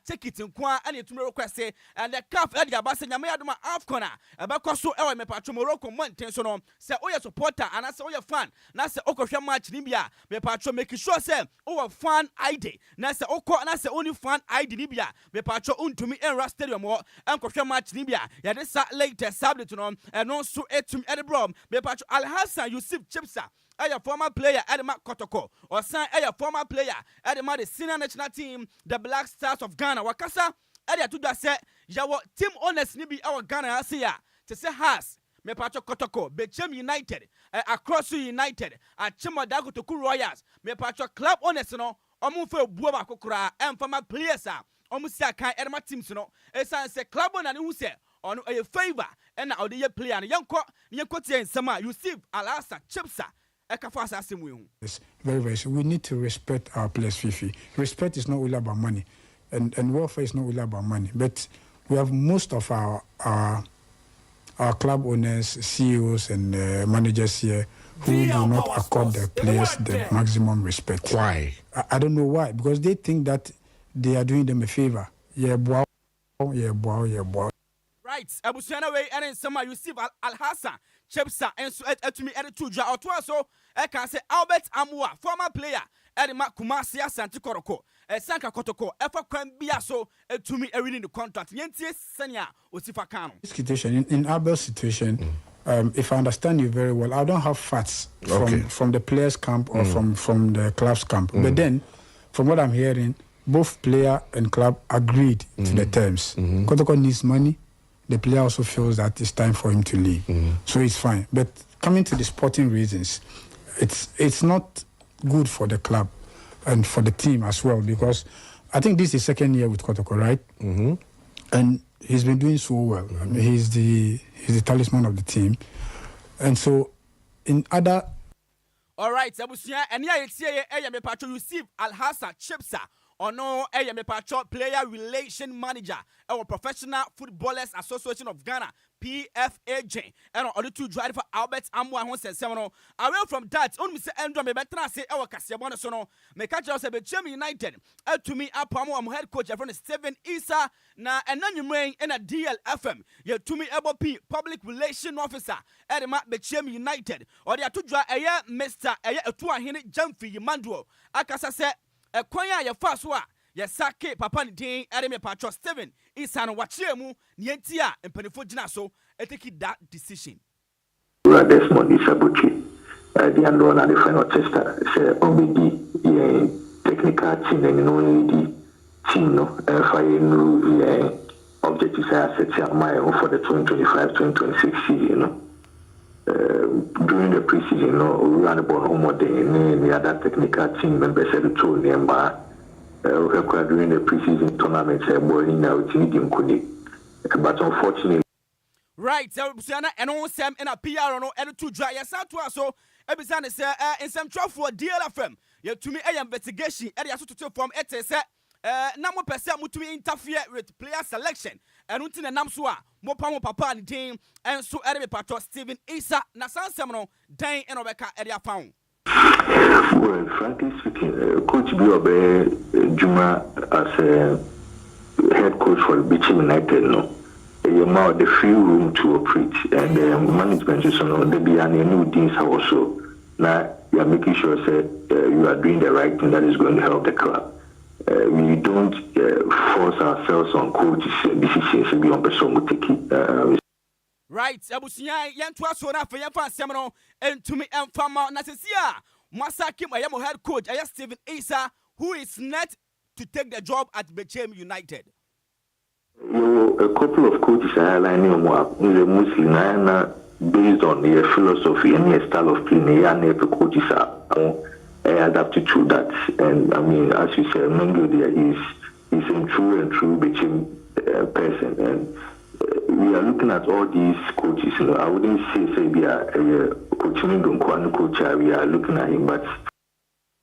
ticket in kwa and it request and the CAF Edia Basa nyame ya duma AFCON abako so me patro Morocco Montenso no say oh your supporter and I say oh your fan na say Oko hwe match ni bia me patro make sure say oh fan ID na say Oko na say only fan ID ni bia me patro untumi enra stadium enko hwe match ni bia ya this latest subject no and no so etum edebrom me patro Al Hassan Yusuf Chipsa a former player Edema Kotoko or sign a former player Edema the senior national team the Black Stars of Ghana wakasa Edia to that say yawo team owners ni bi our Ghana asia to say has me patro Kotoko Bechem United across United at Chimadago to Royals me patro club owners no omu fe buoma kokura and former players omu sia kan Edema teams no esan say club owner ni hu say on a favor and now the player and yanko tie nsema Yusuf Al Hassan Chipsa. It's very, very so. We need to respect our players, Fifi. Respect is not all about money, and welfare is not all about money. But we have most of our club owners, CEOs, and managers here who do not accord their players the maximum respect. Why? I don't know why. Because they think that they are doing them a favor. Yeah, boy. Right, Abusiana way and in summer you see Al Hassan Chepsa and so to me at 2 or 2 so I can say Albert Amwa, former player Edema Kumasia Santikoroko, Sanka Kotoko, Efa Kwambia so to me reading the contract. Yentie Senya Osifa Kano. This situation in Albert's situation, if I understand you very well, I don't have facts from the players' camp or from the club's camp. But then, from what I'm hearing, both player and club agreed to the terms. Kotoko needs money. The player also feels that it's time for him to leave. So it's fine. But coming to the sporting reasons, it's not good for the club and for the team as well, because I think this is the 2nd year with Kotoko, right? And he's been doing so well. I mean, he's the talisman of the team. And so in other... All right, Abusia, and here it's here, me patro Yusuf Al Hassan Chipsa. Or no, me patro player relation manager, our Professional Footballers Association of Ghana, PFAJ, and on the 2 drive for Albert Amwa who says away from that, only Mr. Andrew me better say our Casiabona sono, me catch us a Bechem United, to me up I'm head coach from Steven Isa, na and then you main in a DLFM, you to me able P public relation officer, Edema Bechem United, or they are to drive a year, Mr. A 2 Henry Jamfi Manduo, Akasa said. Kwanya ya faswa ya sake papa ni din me patro Steven Isa no wachie mu nientia empanifo gina so take that decision. This money sabuchi the andro na the final tester say obedi technical team and no need team no for objectives I set my own for the 2025-2026 season, no. During the preseason, no, we ran about home day and the other technical team members said to them, during the preseason tournament, but unfortunately. Right, so and on Sam and a PR and two dry as so Ebisane say in some trouble for DLFM. You to me a investigation and you to from ETS number percent mutumi interfere with player selection and until the namswa mo papa and team and so Edebe Patro Steven Isa na Sansemno dying in Obeka area found. Well, frankly speaking, Coach Biobe Juma as a head coach for Bichim United, no. You have the free room to operate, and the management is on the be and new things also. Now you are making sure that you are doing the right thing that is going to help the club. We don't force ourselves on coaches' decisions beyond person take it. Right, Abusia, Yantua Sona for Yanfa Seminole, and to me and Farmer Nasia. Masaki, my head coach, I Steven Isa, who is not to take the job at Bichim United. A couple of coaches are aligning Muslim based on their philosophy and their style of playing. The coaches are adapted to that. And I mean, as you said, Mengo there is a true Bichim person. And we are looking at all these coaches. You know, I wouldn't say we are coaching coach. We are looking at him, but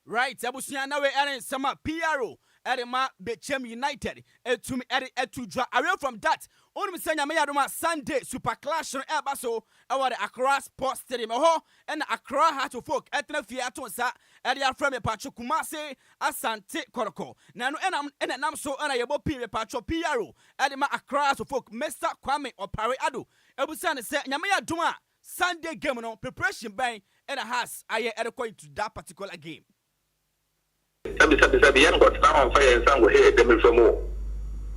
right. Abusia now we are in some PRO. Edema Bichim United to me to draw away from that. Only Sanya Mayaduma Sunday Super Clash on Abaso our the Accra Sports Stadium and Accra had to folk etna fiatonsa area from a patcho Kumase Asante Koroko. Nano and I'm so and I able period patcho PRO Edema Accra to folk Mr. Kwame or Pariado. Ebusana said Yamaya Duma Sunday game on preparation bank and a has I adequate to that particular game. Sabian got down on fire and sang here, Demi for more.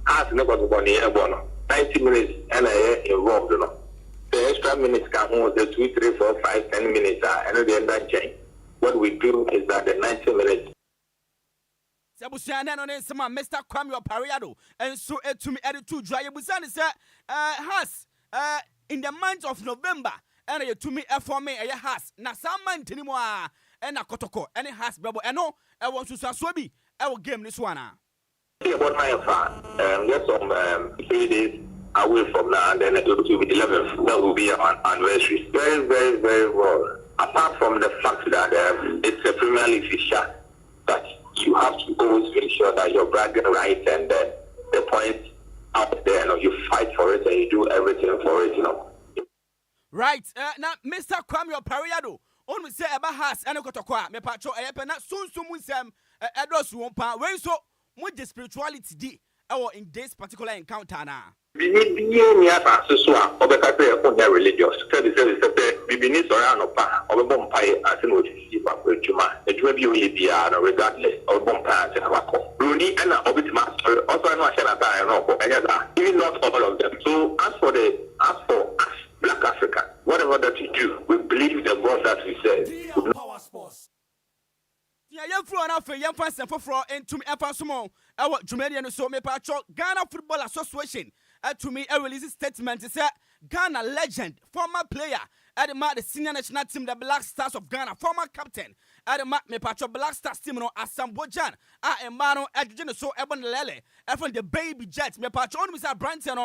Has never gone here, 90 minutes and I involved. The extra minutes come on the 2, 3, 4, 5, 10 minutes and the end that change. What we do is that the 90 minutes. Sabusiana on some Mr. Kwame or Pariado and so to me added to dry Busani said has in the month of November and to me for me a has na some month anymore. And a kotoko, and it has bubble. And no, I want to Swabi. I will game this one. About my fan, just some 3 days away from now, and then it will be 11th. That will be our anniversary. Very, very, very well. Apart from the fact that it's a Premier League fixture, but you have to always make sure that you're bragging right and the points out there, you know, you fight for it and you do everything for it, you know. Right, now, Mr. Kwame Pariado. On we say about has and Kotokwa, me patcho, a pena soon some address wompa, where so much the spirituality di or in this particular encounter now. We need religious. Bibini Soranopa, or Bompire, as in what you see about Juma, a Juma regardless of Bompire and Havako. Rooney and Orbit Master, also I know, even not all of them. So as for us, Black Africa, whatever that you do, we believe the God that we serve. Power Sports. Yeah, young flu and after young fans and for into me Sumo, our Jumedian so me patcho Ghana Football Association. To me, a release statement is a Ghana legend, former player, at the senior national team, the Black Stars of Ghana, former captain, at the me patcho Black Stars team, no Asambojan, Emano, Adjoa so Ebon Lele, from the baby Jets, me patcho on Mr. Branson,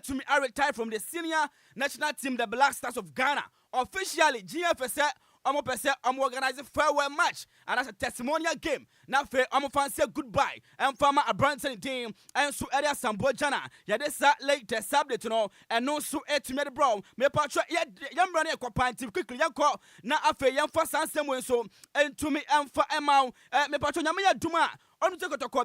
to me, I retired from the senior national team, the Black Stars of Ghana, officially GFS. I'm organizing farewell match and that's a testimonial game. Now fair I'm fancy goodbye and farmer Abrantie team and so area Sambojana. Yeah, this later Saturday to know and no so to me the bro. Me patro young running a pint quickly young call now after young first and same way so and to me and for amount me patro Yamaya Duma.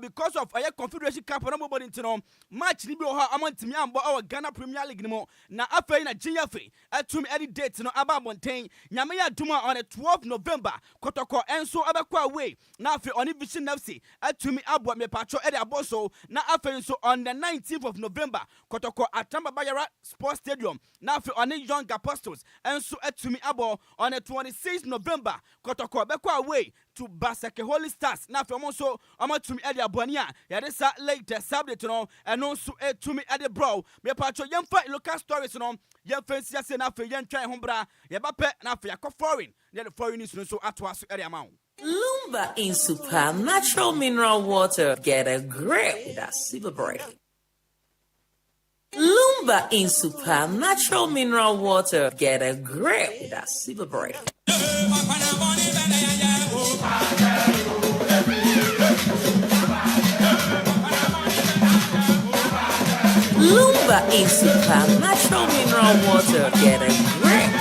Because of a Confederation Cup and nobody to know match Libyo amount me and our Ghana Premier League no now after in a GFA to me any date no about Montaigne Yamaya Duma on the 12th November Kotoko and so abakwa way now for on ɔne Vision FC atumi abo me patro e de aboso na afei nso on the 19th of November Kotoko Atamba Bayara Sports Stadium na afei ɔne Young Apostles enso atumi abo on the 26th November Kotoko beko away to Basake Holy Stars na afei omo amatumi e de aboani a yade sa later Saturday no eno nso etumi e de bro me patro yemfa local stories no yemfa nsia na afei yentwan ho bra yebapɛ na afei akɔ foreign ne the foreign is so atoa so area amount. Lumba in Super Natural Mineral Water. Get a grip. That's super bright. Lumba in Super Natural Mineral Water. Get a grip. That's super bright. Lumba in Super Natural Mineral Water. Get a grip.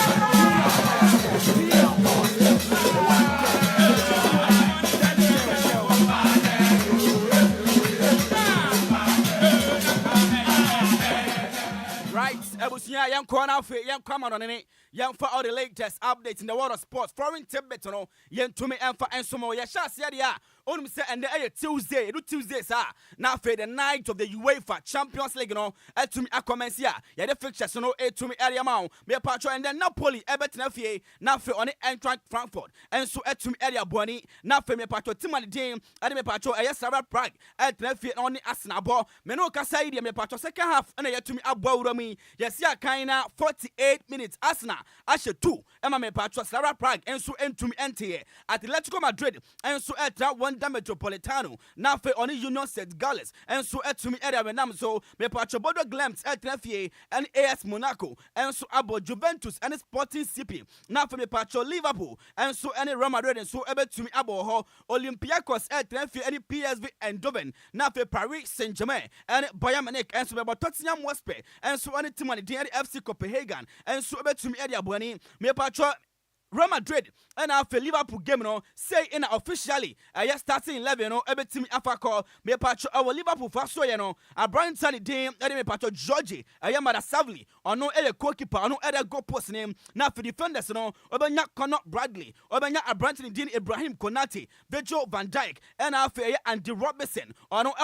Ebusia young corner for young common on it, young for all the latest updates in the world of sports. Foreign tidbit no, young to me and for and some more. Yasha said ya. Only say and the Tuesday, do Tuesday, sir. Now for the night of the UEFA Champions League, no, to me a comments here. Yeah, the fixtures no to me area mount. Me a patron and then Napoli, Everton FA, now for on it Eintracht Frankfurt, and so to me area Bonnie, now for me patron Timothy Dame, and me patron a Sarah Prague, at Nefi on the Arsenal ball. Meno Kasaidi, me patron second half, and I to me a Bourami. Yes, yeah, kinda 48 minutes. Arsenal, Asher 2, Emma me patron Sarah Prague, and so to me NTA at Atletico Madrid, and so at that one. Metropolitano now for only Union St. Galles and so to me area when so me patro Bodo Glamps at Traffier and AS Monaco and so about Juventus and Sporting CP now for me patro Liverpool and so any Real Madrid and so able to me about Olympiacos at Traffier any PSV and Doven now for Paris Saint-Germain and Bayern Munich and so about Tottenham Hotspur and so any team on the FC Copenhagen and so able to me area Bonnie me patro Real Madrid and after Liverpool game no say in officially starting 11 no ebe team afa call me patro our Liverpool for so you know Abrantie Dame and me patro Georgie Mada Savli ono ele goalkeeper ono ele goal post name na for defenders no obenya Conor Bradley obenya Abrantie Dame Ibrahim Konate Virgil van Dijk and after Andy Robertson ono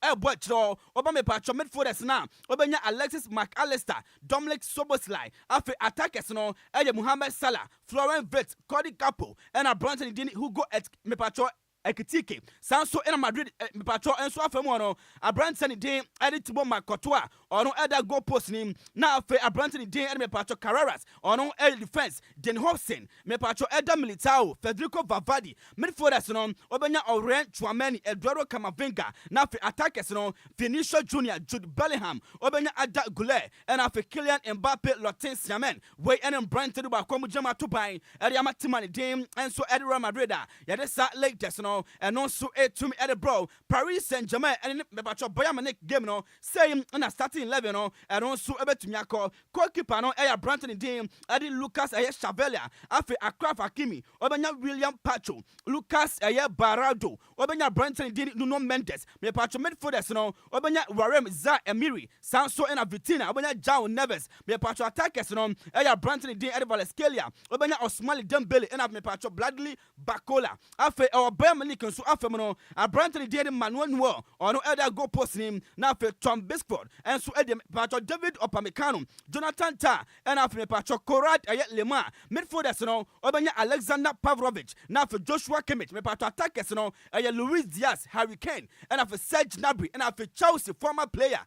elbow oba me patro midfielders na obenya Alexis McAllister Dominic Soboslai after attackers no Mohamed Salah Florent Wirtz, Cody Gakpo, and Abrantie Dini who go at me patro Ekitike. Sanso in Madrid me patro and so afemono. Abrantie Dini edit Thibaut Courtois or no other goal post name. Now for Abrantie Dini and me patro Carreras or no air defense. Den Hobson, me patro Eda Militao, Federico Valverde, midfielders no Obenya Oren Chouameni, Eduardo Camavinga. Now for attackers no Vinicius Junior, Jude Bellingham, Obenya Ada Goulet, and after Kylian Mbappe, Lotin Siamen, way and Brandt to Bakomu Jama Tubai, Ariama Timani Dame, and so Edinburgh Madrid. Yadesa latest no, and also to me at the bro, Paris Saint-Germain, and me patro Bayern Munich game no, same in a starting 11 no, and also able to me call, goalkeeper no, Abrantie Dame, Adi Lucas Chavalia, after Akraf Hakimi, Obenya William Pacho, Lucas Baraldo, Obenya Brandt Dame, Nuno Mendes, me patro midfielders no, Obenya Warem Za Emiri, Sanso and Vitina, Obenya Jao Neves, me patro attackers no, Abrantie Dame, Edval Escalia, Obenya Osmani Dembele, and me patro Bradley Bacola, after our Bayern Munich so after no, Abrantie Dame Manuel Noir, or no other goal post name, now for Tom Bisford, and so patro David Opamecano, Jonathan Ta, and after me patro Korat Ayet Lema, midfielders no, Obenya Alexander Pavlovich, now for Joshua Kimmich, me patro attackers no, Luis Diaz, Harry Kane, and after Serge Gnabry, and after Chelsea former player,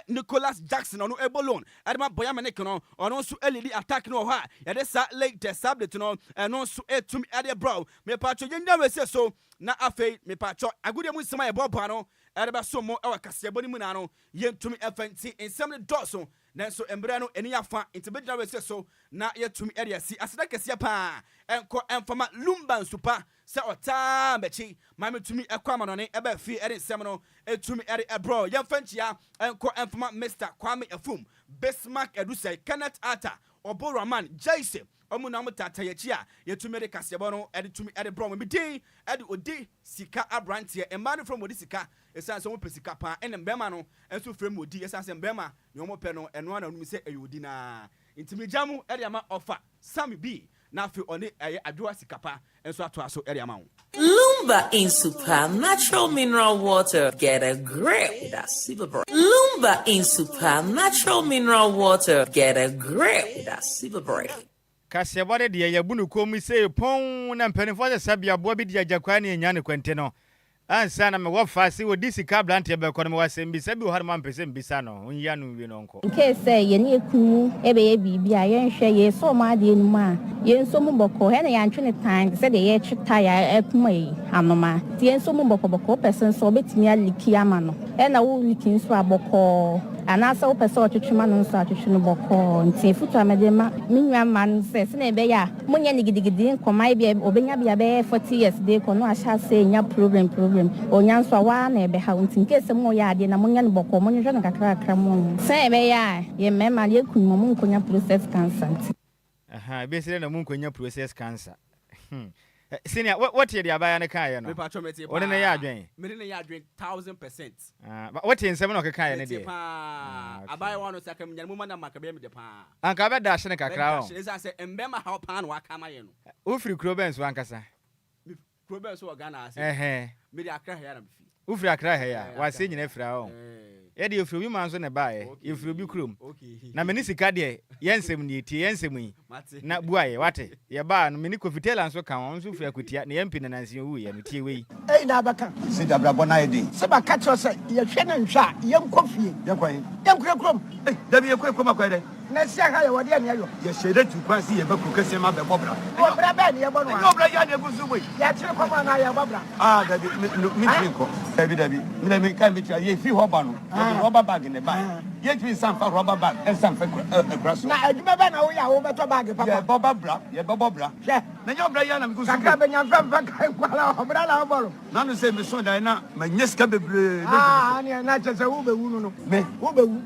Nicholas Jackson on no able loan, and my Bayern Munich no, on also LED attack no ha, and that's late the subject no, and also to me at the bro, me patro Yenda say so, na afei me patro Agudia mu sema e bobano, ereba so mo e wakasiaboni mu na no, yen to me FNT in some doso. Nanso embra no eni afa intibedra we so na yetumi area si aseda kese pa enko enfama Lumba nsupa se ota mechi mametumi ekwa manone eba fi ere nsem no etumi ere ebro yemfanchia enko enfama Mr Kwame Afum Bismarck Edusai Kenneth Arthur Oboraman Jaise omu na mutata yechi a yetumi de kasebo no ede tumi ede bro me din ede Odi Sika Abrantie emanu from Odi Sika esan so mo pesika pa ene mbema no enso frem Odi esan se mbema ne omo pe no eno ana numi se eyodi na intimi jamu ede ama offer Sammy B na fi oni Adjoa Sikapa enso ato aso ede ama wo Lumba in Super Natural Mineral Water. Get a grip. That's super bright. Lumba in Super Natural Mineral Water. Get a grip. That's super bright. Kasiabode de ya bunu komi se pon na mpanifo de sabia bo bi de agakwa ne nya ne kwente no. Ansa na me wo fa se Odi Sika Abrantie be ko no wasem bi sabi wo har man pese mbisa no onya no wi no nko. Nke se ye ne ekunu ebe ye bibia ye nhwe ye so ma de enu ma ye nso mu boko he na ya ntwe ne time se de ye twita ya ekuma yi anoma ti ye nso mu boko person so betimi aliki ama no e na wo liki nso aboko anasa wo person otwetwema no nso atwetwe no boko nti futu amede ma minwa man se na ebe ya munya ni gidigidi nkoma bia obenya bia be 40 years de ko no asha se nya problem onyanso wa na ebe ha nti nkese mo ya ade na munya no boko mo nhwe no kakra mo se ebe ya ye mema ye kunmo mo nkonya process cancer nti aha be se na mo nkonya process cancer senior what ye the abaya ne kan ye no one ne ya adwen me ne ya adwen 1000%. What ye nsem no kan ye ne de abaya wano sakam nyan mo na makabe me de pa anka be dash ne kakra o esa se embema how pan wa kama ye no ufiri krobens wankasa krobens o Ghana ase me de akra ya na bifi ufiri akra he ya wa se nyina fira o ye de ufiri bi manso ne ba ye ufiri bi krom na me ni sika de ye nsem ni tie ye nsem yi na buaye wate ye ba no me ni kofitela nso kan on so ufiri akutia na ye mpina nansi wu ye no tie we na baka se da brabo na ye de se ba ka cho se ye hwe na nhwa ye nkofie ye kwan ye nkrekrom da bi ye krekrom akwede na sia ha ye wode ne ayo ye shede tu kwansi ye ba ku kese ma be bobra bobra ba ne ye bo no bobra ya ne gusu boy ya chire kwa na ye bobra da bi mi trinko da bi mi kan bi ye fi ho ba no rubber bag ne ba ye twi sanfa rubber bag e sanfa grass na aduma ba na wo ya wo beto bag papa ye bobra hwe na nye obra ya na mi gusu ka be nya fam kan kwala obra la bolo na no se mi so dan na ma nyeska bebre ne na chese wo be wu no me wo be wu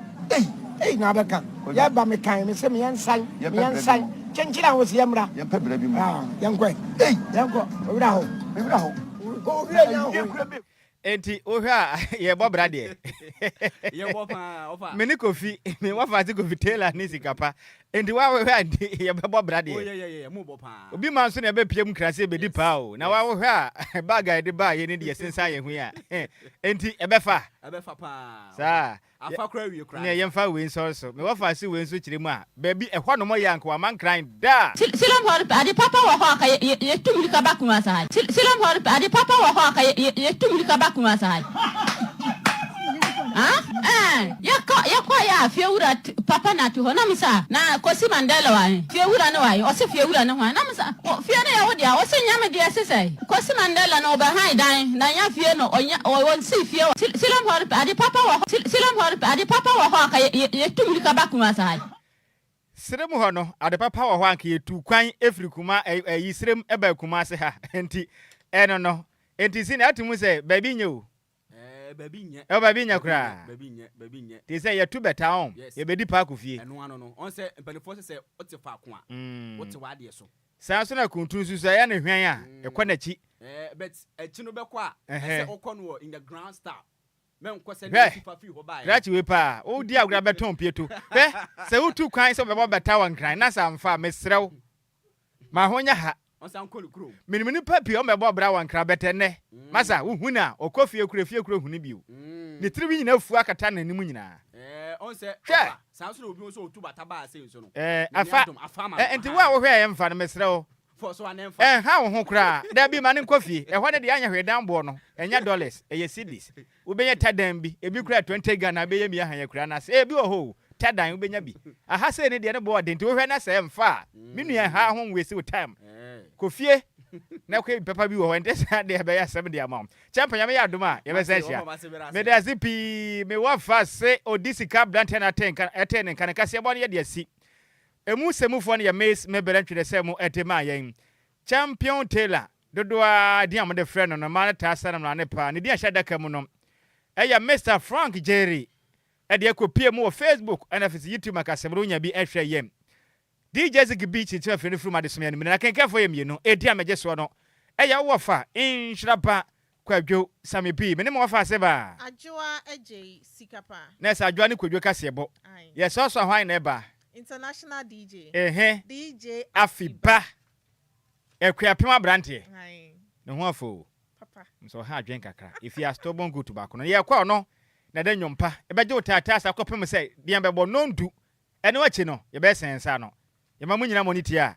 na baka ya ba me kan me se me yansan chenchira wo se yamra ya pebra bi mu yankwa yanko obra ho ko obra nya ho enti ohwa ye bobra de ye bofa ofa me ni kofi me wa fa ti kofi Taylor ni Sikapa enti wa hwa de ye bobra de ye mu bopa obi man so na be piem krase be di pa o na wa hwa bag de ba ye ni de sensa ye hu ya enti ebefa pa sa afa kra wie kra ne yemfa we so me wa fa si we nso kiremu a ba bi ehwa no mo yank wa man crying da silam hor ade papa wa ho aka ye tumli ka bakuma sa silam hor ade papa wa ho aka ye tumli ka bakuma sa ya fiewura papa na tu ho na misa na kosi Mandela wa fiewura na wa o se fiewura na ho na misa fie na ya wo dia o se nyame dia sesai kosi Mandela na oba dan na ya fie no o won si fie silam hor ade papa wa ho aka ye tumli ka bakuma sa sirem ho no ade papa wo ho anka ye tu kwan efrikuma yi sirem eba kuma se ha enti eno no enti sine atimu se baby nyo baby nya baby nya kura baby nya ti say ye tu beta on ye bedi pa ku fie eno ano no on say empanifo say o te fa ko a o te wa de so sa so na kuntun su ya na hwan a e ko na chi but echi no be ko a say o ko no in the ground star men ko say na fifa fi ho ba ya grachi we pa o di agura beton pieto be se utu kwan so be beta wan kran na sa mfa mesrew ma honya ha on san ko lukro minimini papi o mebo bra wan kra betene masa wo huna o kofie kura huni biu ni tribi nyina fu akata na nimu nyina on say san so obi so otu bata ba say so no afa enti wa wo hwe ye mfa no mesrew for so anemfa ha wo ho kra da bi ma ne kofie ho ne de anya hwe dan bo no enya dollars eye cedis wo benye tadan bi ebi kura 20 Ghana be ye mi ahanya kura na se ebi wo ho tadan wo benya bi aha se ne de ne bo de nti wo hwe na se mfa minu ya ha ho we see time kofie na kwe papa bi wo ho ente sa de be ya 7 de amount champion ya me ya duma ya be se hia me da zipi me wa fa se Odi Sika Abrantie na eten kan kase ebo ne ye de si emu semufo ne ya mes me berantwe se mu etema yen champion Taylor dodoa di am de friend no ma na ta sana na ne pa ne di ahya daka mu no eya Mr Frank Jerry e de akopie mu wo Facebook and afis YouTube makasebro nya bi ehwe yem DJ Ziggy Beach in Chef from Madison and I can care for him, you know. Edia Majeswano. Eya wafa in Nhyiraba Kwadwo Sammy P. Minimum wafa seba. Adjoa Agyei Sikapa. Nessa Adjoa ni Kwadwo Kasebo. Yes, also why never. International DJ. DJ Afiba. Equiapima Abrantie. No one fool. So ha dwen kakra. If you are stubborn go to back no. Ye kwa no na den nyompa. E be je otata sa kopem say dia be bo no ndu. Ene wachi no ye be sensa no. Ye mamu nyina moniti a.